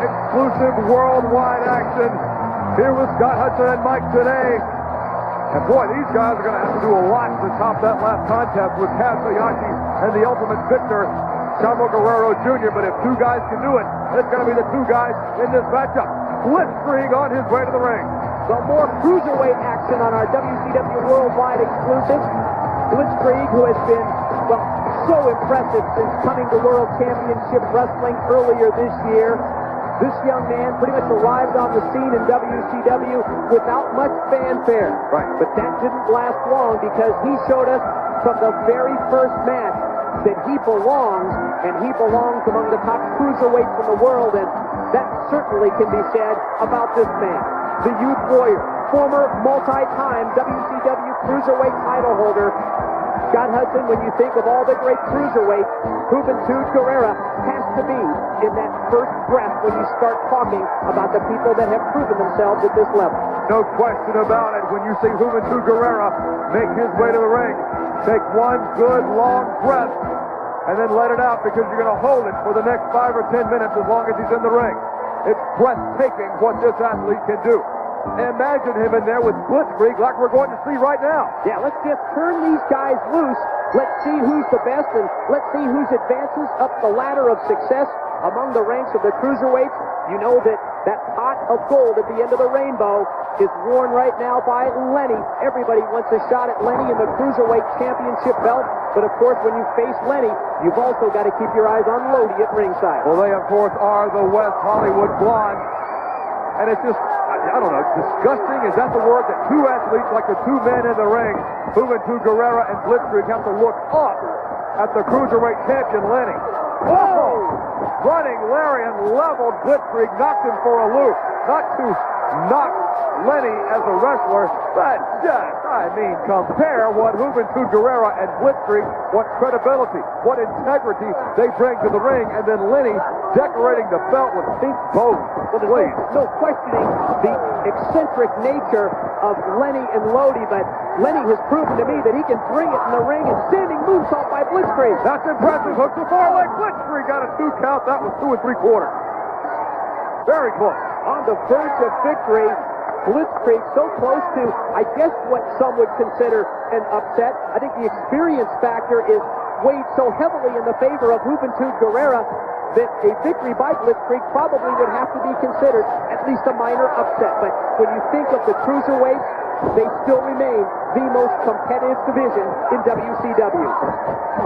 exclusive worldwide action here with Scott Hudson and Mike today. And boy, these guys are going to have to do a lot to top that last contest with Kazuyashi and the Ultimate Victor, Chavo Guerrero Jr. But if two guys can do it, it's going to be the two guys in this matchup. Blitzkrieg on his way to the ring. So more cruiserweight action on our WCW Worldwide exclusive. Blitzkrieg, who has been, well, so impressive since coming to World Championship Wrestling earlier this year. This young man pretty much arrived on the scene in WCW without much fanfare. Right. But that didn't last long because he showed us from the very first match that he belongs, and he belongs among the top cruiserweights in the world, and that certainly can be said about this man. The Youth Warrior, former multi-time WCW Cruiserweight title holder. Scott Hudson, when you think of all the great cruiserweights, Juventud Guerrera has to be in that first breath when you start talking about the people that have proven themselves at this level. No question about it. When you see Juventud Guerrera make his way to the ring, take one good long breath and then let it out, because you're going to hold it for the next 5 or 10 minutes as long as he's in the ring. It's breathtaking what this athlete can do. Imagine him in there with Blitzkrieg like we're going to see right now. Yeah, let's just turn these guys loose. Let's see who's the best, and let's see who's advances up the ladder of success among the ranks of the cruiserweights. You know that that pot of gold at the end of the rainbow is worn right now by Lenny. Everybody wants a shot at Lenny in the Cruiserweight Championship belt. But, of course, when you face Lenny, you've also got to keep your eyes on Lodi at ringside. Well, they, of course, are the West Hollywood Blondes. And it's just, I don't know, disgusting. Is that the word? That two athletes, like the two men in the ring, Juventud Guerrera and Blitzkrieg, have to look up at the Cruiserweight champion, Lenny. Whoa! Running lariat leveled Blitzkrieg, knocked him for a loop. Not to knock Lenny as a wrestler, but just, I mean, compare what Juventud Guerrera and Blitzkrieg, what credibility, what integrity they bring to the ring, and then Lenny decorating the belt with pink bows. Well, no questioning the eccentric nature of Lenny and Lodi, but Lenny has proven to me that he can bring it in the ring, and standing moonsault by Blitzkrieg. That's impressive. Hook to far leg. Blitzkrieg got a 2 count. That was 2 3/4. Very close. On the verge of victory, Blitzkrieg so close to, I guess, what some would consider an upset. I think the experience factor is weighed so heavily in the favor of Juventud Guerrera that a victory by Blitzkrieg probably would have to be considered at least a minor upset. But when you think of the cruiserweights, they still remain the most competitive division in WCW.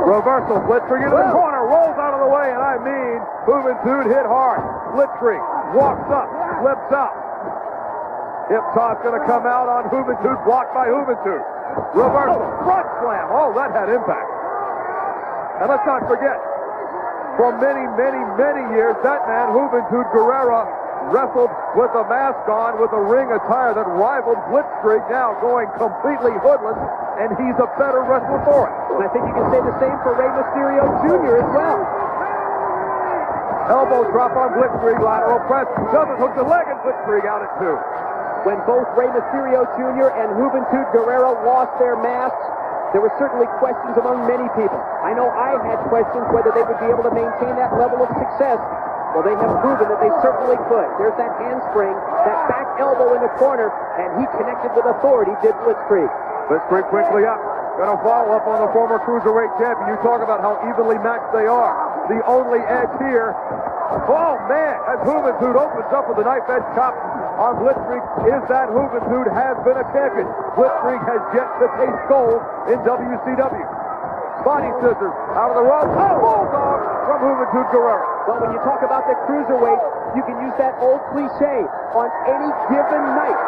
Reversal. Blitzkrieg into the corner, rolls out of the way, and I mean, Juventud hit hard. Blitzkrieg walks up, flips out. Hip toss going to come out on Juventud, blocked by Juventud. Reversal, front slam. Oh, that had impact. And let's not forget, for many, many, many years, that man, Juventud Guerrera, wrestled with a mask on, with a ring attire that rivaled Blitzkrieg, now going completely hoodless, and he's a better wrestler for it. And I think you can say the same for Rey Mysterio Jr. as well. Elbow drop on Blitzkrieg, lateral press, doesn't hook the leg, and Blitzkrieg out at 2. When both Rey Mysterio Jr. and Juventud Guerrera lost their masks, there were certainly questions among many people. I know I had questions whether they would be able to maintain that level of success. Well, they have proven that they certainly could. There's that handspring, that back elbow in the corner, and he connected with authority, did Blitzkrieg. Blitzkrieg quickly up. Going to follow up on the former Cruiserweight champion. You talk about how evenly matched they are. The only edge here. Oh, man, as Juventud opens up with a knife edge chop on Blitzkrieg, is that Juventud has been a champion. Blitzkrieg has yet to taste gold in WCW. Body scissors out of the rope. Oh, bulldog from Juventud Guerrera. Well, when you talk about the cruiserweight, you can use that old cliche on any given night,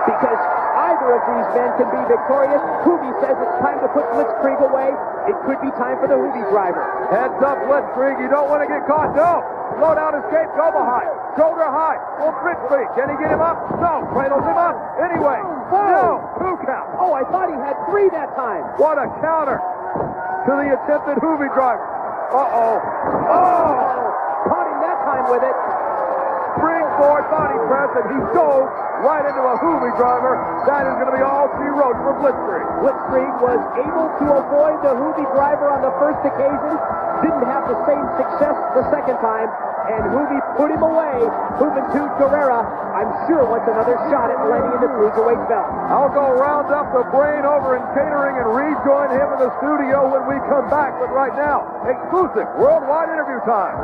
because either of these men can be victorious. Hoovy says it's time to put Blitzkrieg away. It could be time for the Hoovy driver. Heads up, Blitzkrieg. You don't want to get caught. No. Low down escape. Go behind. Shoulder high. Well, Blitzkrieg. Can he get him up? No. Cradles him up. Anyway. No. 2 count. Oh, I thought he had 3 that time. What a counter to the attempted Hoovy driver. Uh-oh. Oh! Caught him that time with it. Springboard body press, and he dove right into a Hoovy driver. That is going to be all she wrote for Blitzkrieg. Blitzkrieg was able to avoid the Hoovy driver on the first occasion, didn't have the same success the second time, and Juvi put him away. Juventud Guerrera, I'm sure, wants another shot at landing in the cruiserweight belt. I'll go round up the brain over in catering and rejoin him in the studio when we come back. But right now, exclusive worldwide interview time.